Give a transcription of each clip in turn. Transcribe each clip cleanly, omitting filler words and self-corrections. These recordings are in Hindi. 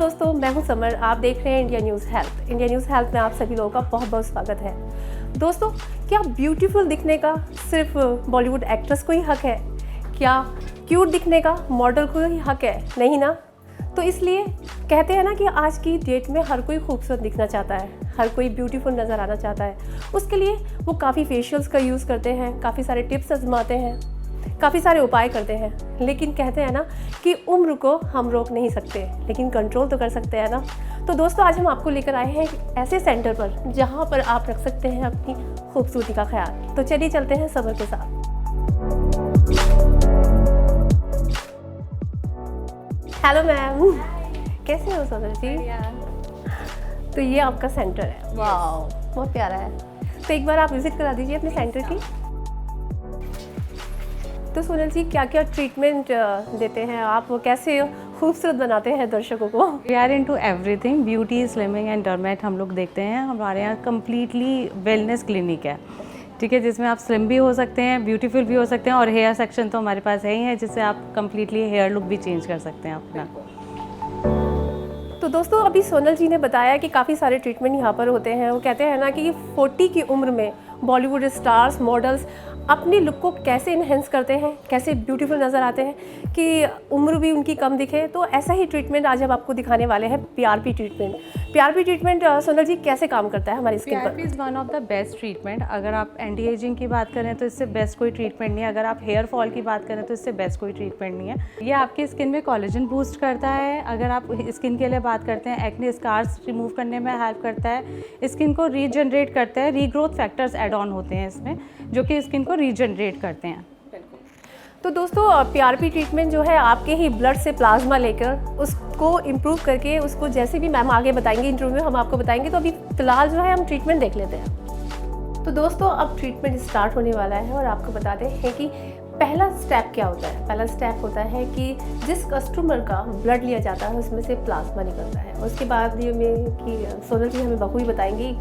दोस्तों, मैं हूं समर। आप देख रहे हैं India news health. India news health में आप सभी लोगों का बहुत बहुत स्वागत है। दोस्तों, क्या ब्यूटीफुल दिखने का सिर्फ बॉलीवुड एक्ट्रेस को ही हक है? क्या क्यूट दिखने का मॉडल को ही हक है? नहीं ना। तो इसलिए कहते हैं ना कि आज की डेट में हर कोई खूबसूरत दिखना चाहता है, हर कोई ब्यूटीफुल नज़र आना चाहता है। उसके लिए वो काफ़ी फेशियल्स का यूज़ करते हैं, काफ़ी सारे टिप्स आजमाते हैं, काफ़ी सारे उपाय करते हैं। लेकिन कहते हैं ना कि उम्र को हम रोक नहीं सकते, लेकिन कंट्रोल तो कर सकते हैं ना। तो दोस्तों, आज हम आपको लेकर आए हैं एक ऐसे सेंटर पर जहां पर आप रख सकते हैं अपनी खूबसूरती का ख्याल। तो चलिए चलते हैं सबर के साथ। हेलो मैम, कैसे हो सबर जी? तो ये आपका सेंटर है। वाह, बहुत प्यारा है। तो एक बार आप विजिट करा दीजिए अपने सेंटर की। तो सोनल जी, क्या क्या ट्रीटमेंट देते हैं आप? कैसे खूबसूरत बनाते हैं दर्शकों को? We are into everything, beauty, slimming and dermat हम लोग देखते हैं। हमारे यहाँ कम्प्लीटली वेलनेस क्लिनिक है, ठीक है, जिसमें आप स्लिम भी हो सकते हैं, ब्यूटीफुल भी हो सकते हैं, और हेयर सेक्शन तो हमारे पास है ही है, जिससे आप कम्प्लीटली हेयर लुक भी चेंज कर सकते हैं अपना। तो दोस्तों, अभी सोनल जी ने बताया कि काफ़ी सारे ट्रीटमेंट यहाँ पर होते हैं। वो कहते हैं ना कि 40 की उम्र में बॉलीवुड स्टार्स, मॉडल्स अपनी लुक को कैसे इन्हेंस करते हैं, कैसे ब्यूटीफुल नज़र आते हैं कि उम्र भी उनकी कम दिखे। तो ऐसा ही ट्रीटमेंट आज हम आपको दिखाने वाले हैं, PRP treatment. PRP treatment Sonal ji कैसे काम करता है हमारी स्किन पर? PRP is one of the best treatment. अगर आप एंटी एजिंग की बात करें तो इससे बेस्ट कोई ट्रीटमेंट नहीं है। अगर आप हेयर फॉल की बात करें तो इससे बेस्ट कोई ट्रीटमेंट नहीं है। ये आपकी स्किन में कोलेजन बूस्ट करता है। अगर आप स्किन के लिए बात करते हैं, एक्ने स्कार्स रिमूव करने में हेल्प करता है, स्किन को रीजनरेट करता है। रीग्रोथ फैक्टर्स एड ऑन होते हैं इसमें, जो कि स्किन को रीजनरेट करते हैं। तो दोस्तों, पीआरपी ट्रीटमेंट जो है आपके ही ब्लड से प्लाज्मा लेकर उसको इम्प्रूव करके, उसको जैसे भी मैम आगे बताएंगे इंटरव्यू में हम आपको बताएंगे। तो अभी फ़िलहाल जो है हम ट्रीटमेंट देख लेते हैं। तो दोस्तों, अब ट्रीटमेंट स्टार्ट होने वाला है और आपको बताते हैं कि पहला स्टेप क्या होता है। पहला स्टेप होता है कि जिस कस्टमर का ब्लड लिया जाता है उसमें से प्लाज्मा निकलता है। उसके बाद ये में कि सोनल जी हमें बखूबी बताएंगी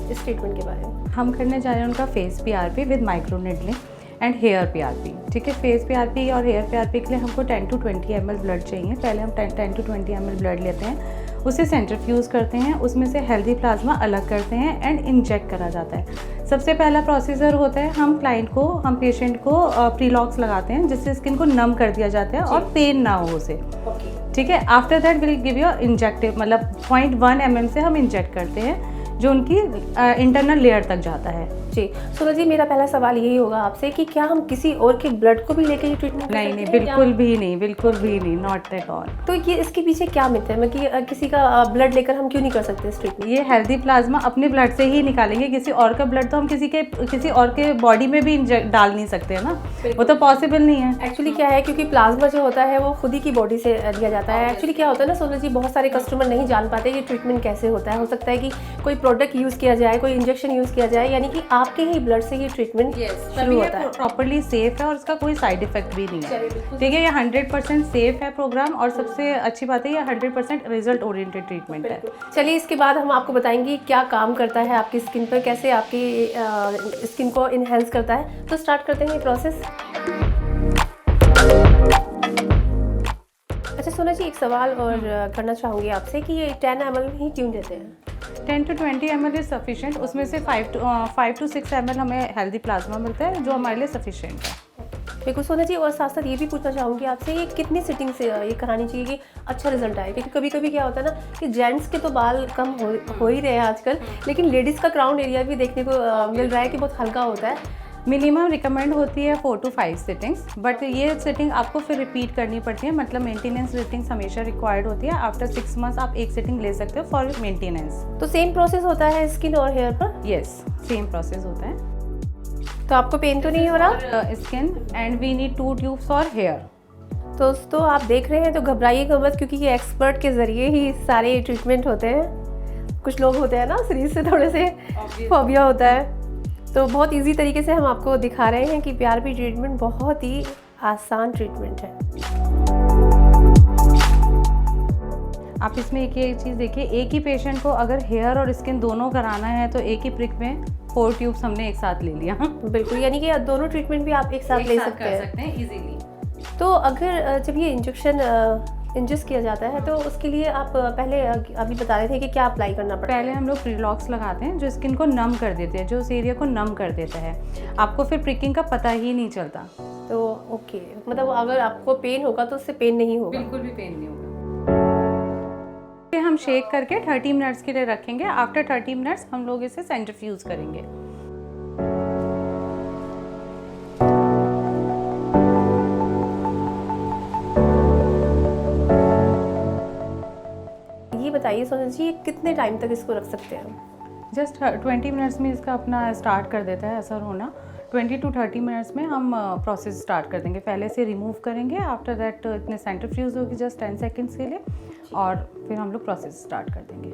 इस ट्रीटमेंट के बारे में। हम करने जा रहे हैं उनका face PRP with micro needling and hair PRP, ठीक है। फेस पीआरपी और हेयर पीआरपी के लिए हमको 10 to 20 ml ब्लड चाहिए। पहले हम 10 to 20 ml ब्लड लेते हैं, उसे सेंट्रीफ्यूज करते हैं, उसमें से हेल्दी प्लाज्मा अलग करते हैं एंड इंजेक्ट करा जाता है। सबसे पहला प्रोसीजर होता है, हम पेशेंट को प्रीलॉक्स लगाते हैं, जिससे स्किन को नम कर दिया जाता है और पेन ना हो उसे, ठीक है। After that will give you injective, मतलब 0.1 mm से हम इंजेक्ट करते हैं, जो उनकी इंटरनल लेयर तक जाता है। जी सोनल जी, मेरा पहला सवाल यही होगा आपसे कि क्या हम किसी और के ब्लड को भी लेके ये ट्रीटमेंट नहीं, बिल्कुल भी नहीं, नॉट एट ऑल। तो ये इसके पीछे क्या मिथ है? कि किसी का ब्लड लेकर हम क्यों नहीं कर सकते इस ट्रीटमेंट? ये हेल्दी प्लाज्मा अपने ब्लड से ही निकालेंगे। किसी और का ब्लड तो हम किसी और के बॉडी में भी डाल नहीं सकते ना, वो तो पॉसिबल नहीं है। एक्चुअली क्या है, क्योंकि प्लाज्मा जो होता है वो खुद ही की बॉडी से लिया जाता है। एक्चुअली क्या होता है ना सोनल जी, बहुत सारे कस्टमर नहीं जान पाते ये ट्रीटमेंट कैसे होता है। हो सकता है कि कोई प्रोडक्ट यूज़ किया जाए, कोई इंजेक्शन यूज़ किया जाए, यानी कि आपके ही ब्लड से ये ट्रीटमेंट शुरू होता है। प्रॉपर्ली सेफ है और इसका कोई साइड इफेक्ट भी नहीं है, ठीक है। ये 100% सेफ है प्रोग्राम, और सबसे अच्छी बात है ये 100% रिजल्ट ओरिएंटेड ट्रीटमेंट है। चलिए, इसके बाद हम आपको बताएंगे क्या काम करता है आपकी स्किन पर, कैसे आपकी स्किन को इन्हेंस करता है। तो स्टार्ट करते हैं ये प्रोसेस। अच्छा सोना जी, एक सवाल और करना चाहूँगी आपसे कि ये 10 ml ही क्यों देते हैं? 10 to 20 ml इज सफिशिएंट। उसमें से 5 to 6 ml हमें हेल्दी प्लाज्मा मिलता है, जो हमारे लिए सफिशिएंट है। बिल्कुल सोना जी, और साथ साथ ये भी पूछना चाहूँगी आपसे, ये कितनी सिटिंग से ये करानी चाहिए कि अच्छा रिजल्ट आए? क्योंकि कभी कभी क्या होता है ना कि जेंट्स के तो बाल कम हो ही रहे हैं आजकल, लेकिन लेडीज़ का क्राउन एरिया भी देखने को मिल रहा है कि बहुत हल्का होता है। मिनिमम रिकमेंड होती है 4 to 5 सिटिंग्स, बट ये सिटिंग आपको फिर रिपीट करनी पड़ती है, मतलब मेंटेनेंस सिटिंग्स हमेशा रिक्वायर्ड होती है। आफ्टर 6 months आप एक सिटिंग ले सकते हो फॉर मेंटेनेंस। तो सेम प्रोसेस होता है स्किन और हेयर पर? यस, सेम प्रोसेस होता है। तो आपको पेन तो नहीं हो रहा? Skin and we need 2 tubes for hair. दोस्तों, आप देख रहे हैं तो घबराइएगा मत, क्योंकि ये एक्सपर्ट के ज़रिए ही सारे ट्रीटमेंट होते हैं। कुछ लोग होते हैं ना, शरीर से थोड़े से फोबिया होता है, तो बहुत इजी तरीके से हम आपको दिखा रहे हैं कि पीआरपी ट्रीटमेंट बहुत ही आसान ट्रीटमेंट है। आप इसमें एक ही चीज़ देखिए, एक ही पेशेंट को अगर हेयर और स्किन दोनों कराना है तो एक ही प्रिक में 4 ट्यूब्स हमने एक साथ ले लिया। बिल्कुल, यानी कि दोनों ट्रीटमेंट भी आप एक साथ ले सकते हैं इजीली। तो अगर जब ये इंजेक्शन इंजेस्ट किया जाता है, तो उसके लिए आप पहले अभी बता रहे थे कि क्या अप्लाई करना पड़ता है? पहले हम लोग प्रीलॉक्स लगाते हैं जो स्किन को नम कर देते हैं, जो उस एरिया को नम कर देता है। आपको फिर प्रिकिंग का पता ही नहीं चलता। तो ओके, मतलब अगर आपको पेन होगा तो उससे पेन नहीं होगा? बिल्कुल भी पेन नहीं होगा। फिर हम शेक करके 30 मिनट्स के लिए रखेंगे। आफ्टर 30 मिनट्स हम लोग इसे सेंट्रीफ्यूज करेंगे। ये बताइए सोनल जी, कितने टाइम तक इसको रख सकते हैं हम? जस्ट 20 मिनट्स में इसका अपना स्टार्ट कर देता है असर होना। 20 to 30 मिनट्स में हम प्रोसेस स्टार्ट कर देंगे। पहले से रिमूव करेंगे, आफ्टर दैट इतने सेंट्रीफ्यूज होगी जस्ट 10 सेकेंड्स के लिए, और फिर हम लोग प्रोसेस स्टार्ट कर देंगे।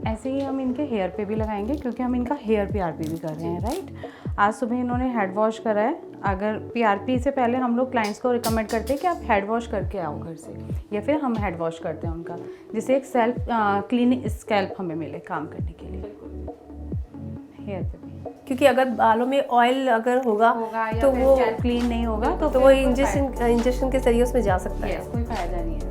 ऐसे ही हम इनके हेयर पे भी लगाएंगे क्योंकि हम इनका हेयर PRP भी कर रहे हैं, राइट। आज सुबह इन्होंने हेड वॉश करा है। अगर PRP से पहले हम लोग क्लाइंट्स को रिकमेंड करते हैं कि आप हेड वॉश करके आओ घर से, या फिर हम हेड वॉश करते हैं उनका, जिससे एक सेल्फ क्लीन स्कैल्प हमें मिले काम करने के लिए हेयर पे भी। क्योंकि अगर बालों में ऑयल अगर होगा तो वो क्लीन नहीं होगा तो वो इंजेक्शन के जरिए उसमें जा सकता है। कोई फायदा नहीं है।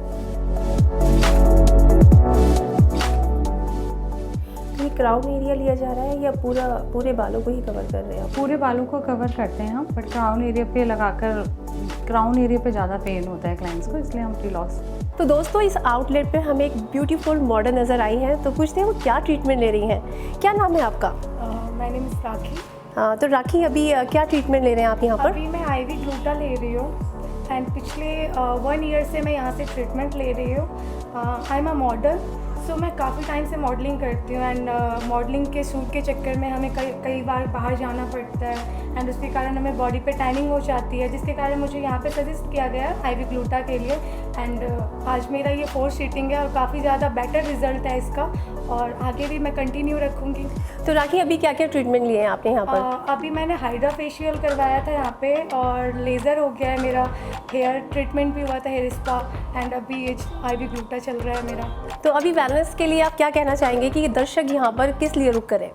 ये क्राउन एरिया लिया जा रहा है या पूरे बालों को ही कवर कर रहे हैं आप? पूरे बालों को कवर करते हैं हम, बट क्राउन एरिया पे लगाकर क्राउन एरिया पे ज़्यादा पेन होता है क्लाइंट्स को, इसलिए हम प्रीलॉक्स। तो दोस्तों, इस आउटलेट पे हमें एक ब्यूटीफुल मॉडल नज़र आई हैं, तो पूछते हैं वो क्या ट्रीटमेंट ले रही हैं। क्या नाम है आपका? माय नेम इज़ राखी। हाँ, तो राखी अभी क्या ट्रीटमेंट ले रहे हैं आप यहाँ पर? अभी मैं IV ग्लूटा ले रही हूँ एंड पिछले 1 ईयर से मैं यहाँ से ट्रीटमेंट ले रही हूँ। आई एम अ मॉडल, सो मैं काफ़ी टाइम से मॉडलिंग करती हूँ एंड मॉडलिंग के शूट के चक्कर में हमें कई बार बाहर जाना पड़ता है एंड उसके कारण हमें बॉडी पे टैनिंग हो जाती है, जिसके कारण मुझे यहाँ पे सजेस्ट किया गया IV ग्लूटा के लिए। एंड आज मेरा ये 4th सीटिंग है और काफ़ी ज़्यादा बेटर रिजल्ट है इसका, और आगे भी मैं कंटिन्यू रखूँगी। तो राखी, अभी क्या क्या ट्रीटमेंट लिए हैं आपने यहाँ पर? अभी मैंने हाइड्रा फेशियल करवाया था यहाँ पे, और लेज़र हो गया है मेरा, हेयर ट्रीटमेंट भी हुआ था, हेयर स्पा, एंड अभी ये IV ग्लूटा चल रहा है मेरा। तो अभी वेलनेस के लिए आप क्या कहना चाहेंगे कि दर्शक यहाँ पर किस लिए रुक करें?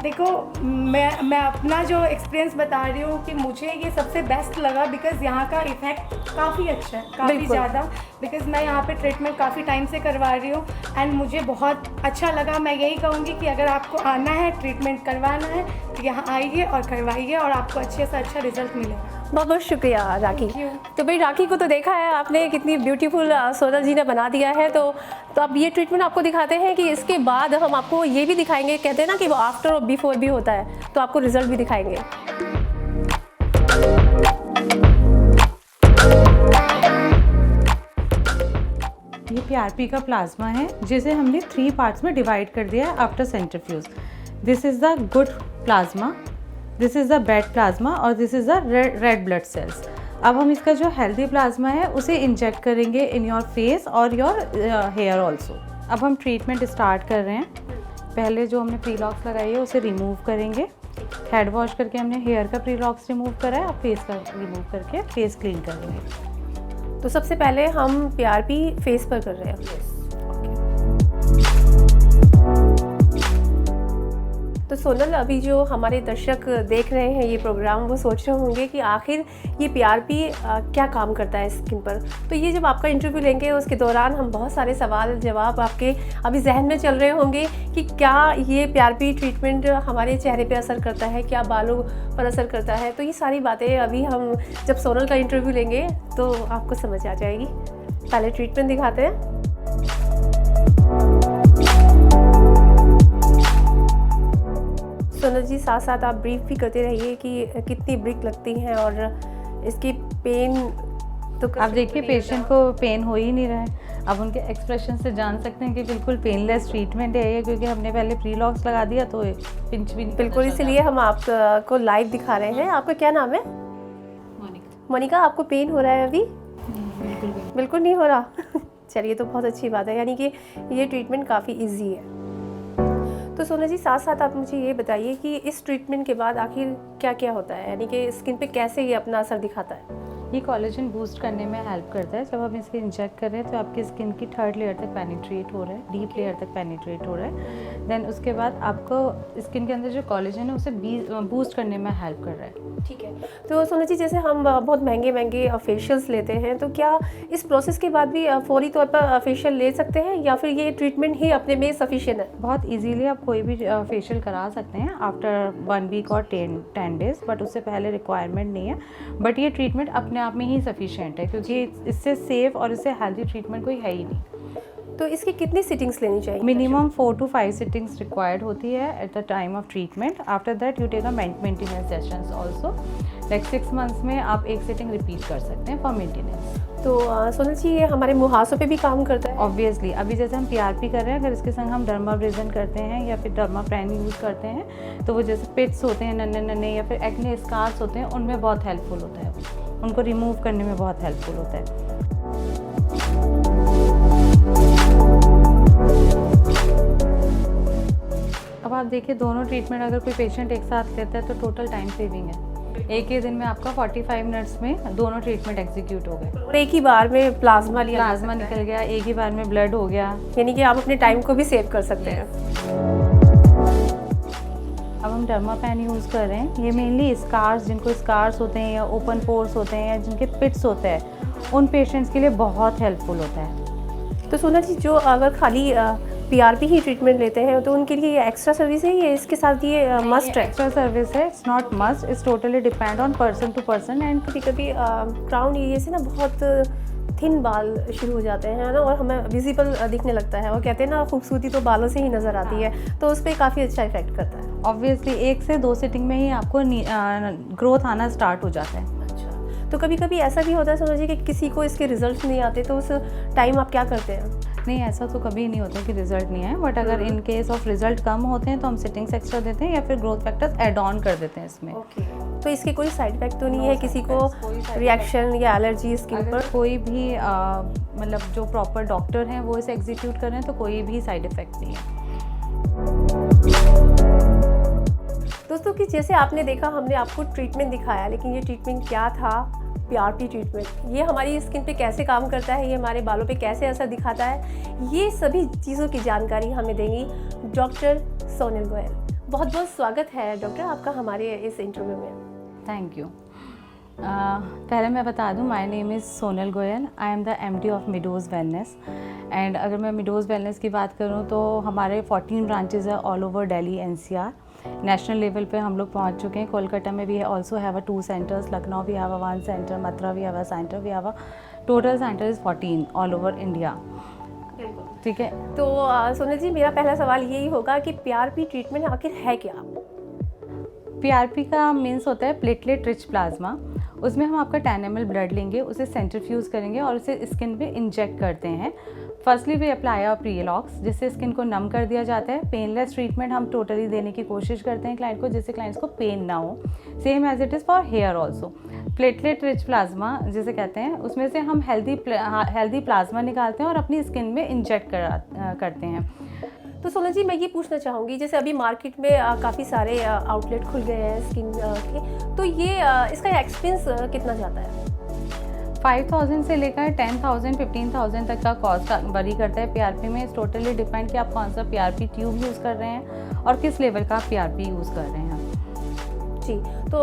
देखो, मैं अपना जो एक्सपीरियंस बता रही हूँ कि मुझे ये सबसे बेस्ट लगा, बिकॉज़ यहाँ का इफ़ेक्ट काफ़ी अच्छा है, काफ़ी ज़्यादा। बिकॉज़ मैं यहाँ पे ट्रीटमेंट काफ़ी टाइम से करवा रही हूँ एंड मुझे बहुत अच्छा लगा। मैं यही कहूँगी कि अगर आपको आना है, ट्रीटमेंट करवाना है, तो यहाँ आइए और करवाइए और आपको अच्छे से अच्छा रिजल्ट मिलेगा। बहुत बहुत शुक्रिया राखी। तो भाई, राखी को तो देखा है आपने, कितनी ब्यूटीफुल सोनल जी ने बना दिया है। तो अब ये ट्रीटमेंट आपको दिखाते हैं कि इसके बाद हम आपको ये भी दिखाएंगे, कहते हैं ना कि वो आफ्टर और बिफोर भी होता है, तो आपको रिजल्ट भी दिखाएंगे। ये PRP का प्लाज्मा है जिसे हमने 3 पार्ट्स में डिवाइड कर दिया है after centrifuge. This is the good plasma, this is the bad plasma, और this is the red blood cells. अब हम इसका जो हेल्दी प्लाज्मा है उसे इंजेक्ट करेंगे इन योर फेस और योर हेयर ऑल्सो। अब हम ट्रीटमेंट स्टार्ट कर रहे हैं। पहले जो हमने प्रीलॉक्स लगाई है उसे रिमूव करेंगे। हेड वॉश करके हमने हेयर का प्रीलॉक्स रिमूव करा है, अब फेस का रिमूव करके फेस क्लीन करेंगे। तो सबसे पहले हम PRP फेस पर कर रहे हैं। तो सोनल, अभी जो हमारे दर्शक देख रहे हैं ये प्रोग्राम, वो सोच रहे होंगे कि आखिर ये PRP क्या काम करता है स्किन पर। तो ये जब आपका इंटरव्यू लेंगे उसके दौरान हम बहुत सारे सवाल जवाब आपके अभी जहन में चल रहे होंगे कि क्या ये PRP ट्रीटमेंट हमारे चेहरे पे असर करता है, क्या बालों पर असर करता है। तो ये सारी बातें अभी हम जब सोनल का इंटरव्यू लेंगे तो आपको समझ आ जाएगी। पहले ट्रीटमेंट दिखाते हैं। सोनल जी, साथ साथ आप ब्रीफ भी करते रहिए कि कितनी ब्रिक लगती हैं और इसकी पेन। तो आप देखिए, पेशेंट को पेन हो ही नहीं रहा है। अब उनके एक्सप्रेशन से जान सकते हैं कि बिल्कुल पेनलेस ट्रीटमेंट है ये, क्योंकि हमने पहले प्रीलॉक्स लगा दिया तो पिंच भी नहीं। बिल्कुल, इसलिए हम आपको लाइव दिखा रहे हैं। आपका क्या नाम है? मोनिका। आपको पेन हो रहा है अभी? बिल्कुल नहीं हो रहा। चलिए, तो बहुत अच्छी बात है, यानी कि ये ट्रीटमेंट काफ़ी ईजी है। तो सोना जी, साथ साथ आप मुझे ये बताइए कि इस ट्रीटमेंट के बाद आखिर क्या क्या होता है, यानी कि स्किन पे कैसे ये अपना असर दिखाता है? ये कोलेजन बूस्ट करने में हेल्प करता है। जब हम इसके इंजेक्ट कर रहे हैं तो आपकी स्किन की 3rd लेयर तक पेनिट्रेट हो रहा है, डीप लेयर तक पेनिट्रेट हो रहा है। देन उसके बाद आपको स्किन के अंदर जो कोलेजन है उसे बूस्ट करने में हेल्प कर रहा है। ठीक है। तो सोना जी, जैसे हम बहुत महंगे फेशियल्स लेते हैं, तो क्या इस प्रोसेस के बाद भी फौरी तौर पर फेशियल ले सकते हैं या फिर ये ट्रीटमेंट ही अपने में सफिशिएंट है? बहुत इजीली आप कोई भी फेशियल करा सकते हैं आफ्टर 1 वीक और 10 डेज, बट उससे पहले रिक्वायरमेंट नहीं है। बट ये ट्रीटमेंट अपने आप में ही सफिशिएंट है, क्योंकि इससे सेफ और इससे हेल्दी ट्रीटमेंट कोई है ही नहीं। तो इसकी कितनी सिटिंग्स लेनी चाहिए? मिनिमम 4 to 5 सिटिंग्स रिक्वायर्ड होती है at the time of treatment. After that you take a maintenance sessions also, like 6 months में आप एक सिटिंग रिपीट कर सकते हैं फॉर मेंटेनेंस। तो सोनल जी, ये हमारे मुहासों पे भी काम करता है? ऑब्वियसली अभी जैसे हम PRP कर रहे हैं, अगर इसके संग हम डर्माब्रेजन करते हैं या फिर डर्माप्रेन यूज़ करते हैं तो वो जैसे पिट्स होते हैं नन्हे नन्हे या फिर एक्ने स्कार्स होते हैं, उनमें बहुत हेल्पफुल होता है। वो उनको रिमूव करने में बहुत हेल्पफुल होता है। अब आप देखिए, दोनों ट्रीटमेंट अगर कोई पेशेंट एक साथ लेता है तो टोटल टाइम सेविंग है। एक ही दिन में आपका 45 मिनट्स में दोनों ट्रीटमेंट एग्जीक्यूट हो गए और एक ही बार में प्लाज्मा निकल गया, एक ही बार में ब्लड हो गया, यानी कि आप अपने टाइम को भी सेव कर सकते हैं। अब हम डर्मापेन यूज़ कर रहे हैं। ये मेनली स्कार्स, जिनको स्कार्स होते हैं या ओपन पोर्स होते हैं या जिनके पिट्स होते हैं, उन पेशेंट्स के लिए बहुत हेल्पफुल होता है। तो सोना जी, जो अगर खाली PRP ही ट्रीटमेंट लेते हैं तो उनके लिए एक्स्ट्रा सर्विस है या इसके साथ ये मस्ट है? एक्स्ट्रा सर्विस है, it's not must, it's totally depend on person to person. And कभी कभी क्राउन एरिया से ना बहुत थिन बाल शुरू हो जाते हैं ना, और हमें विजिबल दिखने लगता है, और कहते हैं ना खूबसूरती तो बालों से ही नज़र आती है, तो उस पर काफ़ी अच्छा इफेक्ट करता है। ऑब्वियसली 1 से 2 सिटिंग में ही आपको ग्रोथ आना स्टार्ट हो जाता है। तो कभी कभी ऐसा भी होता है सोना जी कि किसी को इसके रिजल्ट नहीं आते, तो उस टाइम आप क्या करते हैं? नहीं, ऐसा तो कभी नहीं होता कि रिजल्ट नहीं आए, बट अगर इन केस ऑफ रिजल्ट कम होते हैं तो हम सिटिंग्स एक्स्ट्रा देते हैं या फिर ग्रोथ फैक्टर्स ऐड ऑन कर देते हैं इसमें। तो इसके कोई साइड इफेक्ट तो नहीं है, किसी को रिएक्शन या एलर्जी स्किन पर? कोई भी मतलब जो प्रॉपर डॉक्टर हैं वो इसे एग्जीक्यूट कर रहे हैं तो कोई भी साइड इफेक्ट नहीं है। दोस्तों, कि जैसे आपने देखा, हमने आपको ट्रीटमेंट दिखाया, लेकिन ये ट्रीटमेंट क्या था? PRP treatment. ये हमारी स्किन पे कैसे काम करता है, ये हमारे बालों पे कैसे असर दिखाता है, ये सभी चीज़ों की जानकारी हमें देंगी डॉक्टर सोनल गोयल। बहुत बहुत स्वागत है डॉक्टर आपका हमारे इस इंटरव्यू में। Thank you. पहले मैं बता दूं, my name is Sonal Goyal, I am the MD of Meadows wellness. And अगर मैं मिडोज़ वेलनेस की बात करूं तो हमारे 14 ब्रांचेज है all over Delhi NCR। National level पे हम लोग पहुंच चुके हैं। कोलकाता में भी ऑल्सो हैव 2 सेंटर्स, लखनऊ भी हैव 1 सेंटर, मथुरा भी have centre, we have total centre is 14 all over India. ठीक है। तो सोनल जी, मेरा पहला सवाल यही होगा कि PRP ट्रीटमेंट आखिर है क्या? PRP का मीन्स होता है प्लेटलेट रिच प्लाज्मा। उसमें हम आपका 10 ml ब्लड लेंगे, उसे सेंट्रीफ्यूज़ करेंगे और उसे स्किन पे इंजेक्ट करते हैं। फर्स्टली वी अप्लाई आवर प्रीलॉक्स, जिससे स्किन को नम कर दिया जाता है। पेनलेस ट्रीटमेंट हम टोटली देने की कोशिश करते हैं क्लाइंट को, जिससे क्लाइंट्स को पेन ना हो। Same as it is for hair also. Platelet rich plasma जिसे कहते हैं, उसमें से हम हेल्दी प्लाज्मा निकालते हैं और अपनी स्किन में इंजेक्ट करते हैं। तो सोनल जी, मैं ये पूछना चाहूँगी, जैसे अभी मार्केट में काफ़ी सारे आउटलेट खुल गए हैं स्किन के, तो ये इसका एक्सपेंस कितना जाता है? 5,000 से लेकर 10,000 15,000 तक का कॉस्ट वरी करता है PRP में। इस टोटली डिपेंड कि आप कौन सा PRP ट्यूब यूज़ कर रहे हैं और किस लेवल का PRP यूज़ कर रहे हैं। जी, तो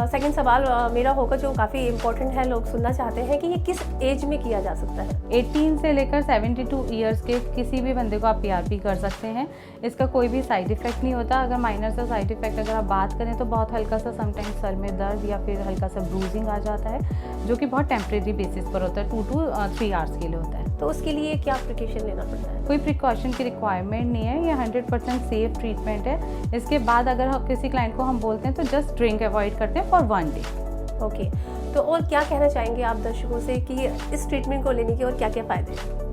सेकंड सवाल मेरा होगा, जो काफ़ी इम्पोर्टेंट है, लोग सुनना चाहते हैं कि ये किस एज में किया जा सकता है? 18 से लेकर 72 ईयर्स के किसी भी बंदे को आप PRP कर सकते हैं। इसका कोई भी साइड इफ़ेक्ट नहीं होता। अगर माइनर सा साइड इफ़ेक्ट अगर आप बात करें तो बहुत हल्का सा समटाइम्स सर में दर्द या फिर हल्का सा ब्रूजिंग आ जाता है, जो कि बहुत टेम्परेरी बेसिस पर होता है, 2 to 3 आवर्स के लिए होता है। तो उसके लिए क्या प्रिकॉशन लेना पड़ता है? कोई प्रिकॉशन की रिक्वायरमेंट नहीं है, ये 100% सेफ ट्रीटमेंट है। इसके बाद अगर किसी क्लाइंट को हम बोलते हैं तो जस्ट ड्रिंक अवॉइड करते हैं फॉर 1 डे। ओके, तो और क्या कहना चाहेंगे आप दर्शकों से कि इस ट्रीटमेंट को लेने के और क्या क्या फ़ायदे हैं?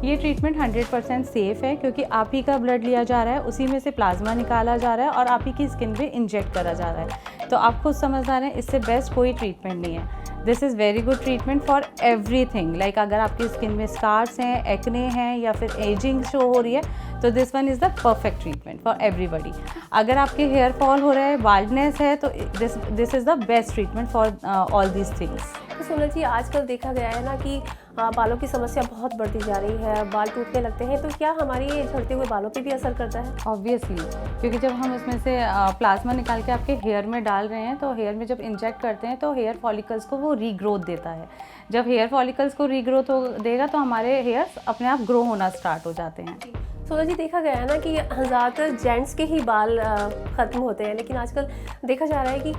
ये ट्रीटमेंट 100% सेफ़ है, क्योंकि आप ही का ब्लड लिया जा रहा है, उसी में से प्लाज्मा निकाला जा रहा है और आप ही की स्किन पे इंजेक्ट करा जा रहा है। तो आप खुद समझदार हैं, इससे बेस्ट कोई ट्रीटमेंट नहीं है। This is very good treatment for everything. Like अगर आपकी स्किन में स्कार्स हैं, एक्ने हैं या फिर एजिंग शो हो रही है, तो this one is the perfect treatment for everybody. अगर आपके हेयर फॉल हो रहा है, बाल्डनेस है, तो this is the best treatment for all these things. तो सोनल जी, आजकल देखा गया है ना कि बालों की समस्या बहुत बढ़ती जा रही है, बाल टूटने लगते हैं, तो क्या हमारी झड़ते हुए बालों पे भी असर करता है? ऑब्वियसली, क्योंकि जब हम उसमें से प्लाज्मा निकाल के आपके हेयर में डाल रहे हैं तो हेयर में जब इंजेक्ट करते हैं तो हेयर फॉलिकल्स को वो रीग्रोथ देता है। जब हेयर फॉलिकल्स को रीग्रोथ हो देगा तो हमारे हेयर्स अपने आप ग्रो होना स्टार्ट हो जाते हैं। सोनल जी, देखा गया है ना कि ज़्यादातर जेंट्स के ही बाल ख़त्म होते हैं, लेकिन आजकल देखा जा रहा है कि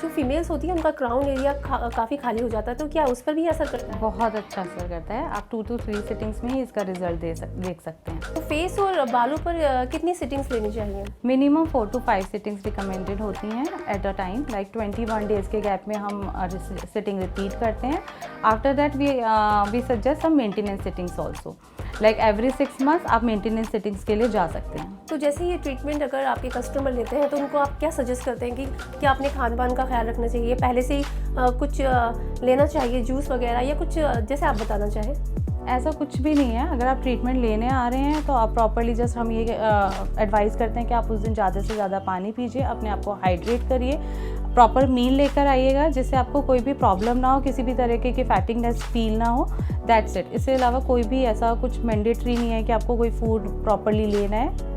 जो फीमेल्स होती हैं उनका क्राउन एरिया काफ़ी खाली हो जाता है, तो क्या उस पर भी असर करता है? बहुत अच्छा असर करता है। आप 2 to 3 सिटिंग्स में ही इसका रिजल्ट देख सकते हैं। तो फेस और बालों पर कितनी सिटिंग्स लेनी चाहिए? मिनिमम 4 to 5 सिटिंग्स रिकमेंडेड होती हैं at a time, like 21 days के गैप में हम सिटिंग रिपीट करते हैं। After that we suggest some maintenance sittings also, like every 6 months आप मेंटेनेंस सिटिंग्स के लिए जा सकते हैं। तो जैसे ये ट्रीटमेंट अगर आपके कस्टमर लेते हैं तो उनको आप क्या सजेस्ट करते हैं कि क्या अपने खान पान का ख्याल रखना चाहिए, पहले से ही कुछ लेना चाहिए, जूस वगैरह, या कुछ जैसे आप बताना चाहें? ऐसा कुछ भी नहीं है। अगर आप ट्रीटमेंट लेने आ रहे हैं तो आप प्रॉपरली जस्ट हम ये एडवाइस करते हैं कि आप उस दिन ज़्यादा से ज़्यादा पानी पीजिए, अपने आप को हाइड्रेट करिए, प्रॉपर मील लेकर आइएगा जिससे आपको कोई भी प्रॉब्लम ना हो, किसी भी तरीके की फैटिंगनेस फील ना हो, दैट्स इट। इसके अलावा कोई भी ऐसा कुछ मैंडेटरी नहीं है कि आपको कोई फूड प्रॉपरली लेना है।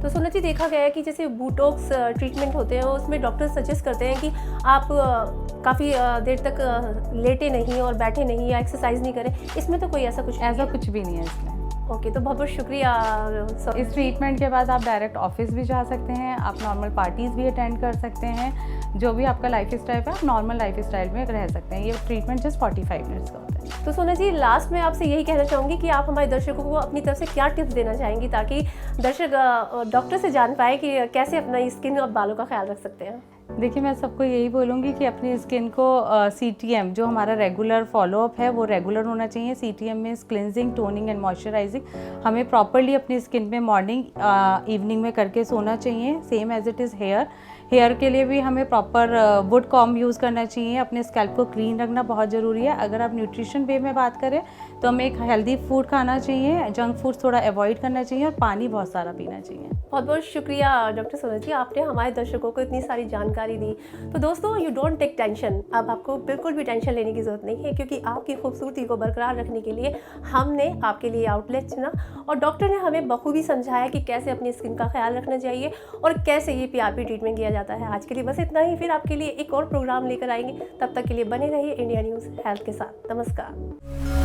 तो सोनल जी, देखा गया है कि जैसे बोटॉक्स ट्रीटमेंट होते हैं उसमें डॉक्टर सजेस्ट करते हैं कि आप काफ़ी देर तक लेटे नहीं और बैठे नहीं या एक्सरसाइज नहीं करें, इसमें तो कोई ऐसा कुछ भी नहीं है इसमें। ओके, तो बहुत बहुत शुक्रिया। इस ट्रीटमेंट के बाद आप डायरेक्ट ऑफिस भी जा सकते हैं, आप नॉर्मल पार्टीज़ भी अटेंड कर सकते हैं, जो भी आपका लाइफ स्टाइल है आप नॉर्मल लाइफ स्टाइल में रह सकते हैं। ये ट्रीटमेंट जस्ट 45 मिनट्स का होता है। तो सोनल जी, लास्ट में आपसे यही कहना चाहूँगी कि आप हमारे दर्शकों को अपनी तरफ से क्या टिप्स देना चाहेंगी ताकि दर्शक डॉक्टर से जान पाए कि कैसे अपना स्किन और बालों का ख्याल रख सकते हैं? देखिए, मैं सबको यही बोलूँगी कि अपनी स्किन को CTM जो हमारा रेगुलर फॉलोअप है वो रेगुलर होना चाहिए। CTM means cleansing, toning and moisturising. हमें प्रॉपरली अपनी स्किन में मॉर्निंग इवनिंग में करके सोना चाहिए। Same as it is hair के लिए भी हमें प्रॉपर वुड कॉम्ब यूज़ करना चाहिए। अपने स्कैल्प को क्लीन रखना बहुत ज़रूरी है। अगर आप न्यूट्रिशन वे में बात करें तो हमें एक हेल्दी फूड खाना चाहिए, जंक फूड थोड़ा अवॉइड करना चाहिए और पानी बहुत सारा पीना चाहिए। बहुत बहुत शुक्रिया डॉक्टर सोनल जी, आपने हमारे दर्शकों को इतनी सारी जानकारी दी। तो दोस्तों, यू डोंट टेक टेंशन। अब आपको बिल्कुल भी टेंशन लेने की ज़रूरत नहीं है, क्योंकि आपकी खूबसूरती को बरकरार रखने के लिए हमने आपके लिए आउटलेट चुना और डॉक्टर ने हमें बखूबी समझाया कि कैसे अपनी स्किन का ख्याल रखना चाहिए और कैसे ये PRP ट्रीटमेंट किया जाता है। आज के लिए बस इतना ही, फिर आपके लिए एक और प्रोग्राम लेकर आएंगे। तब तक के लिए बने रहिए इंडिया न्यूज़ हेल्थ के साथ। नमस्कार।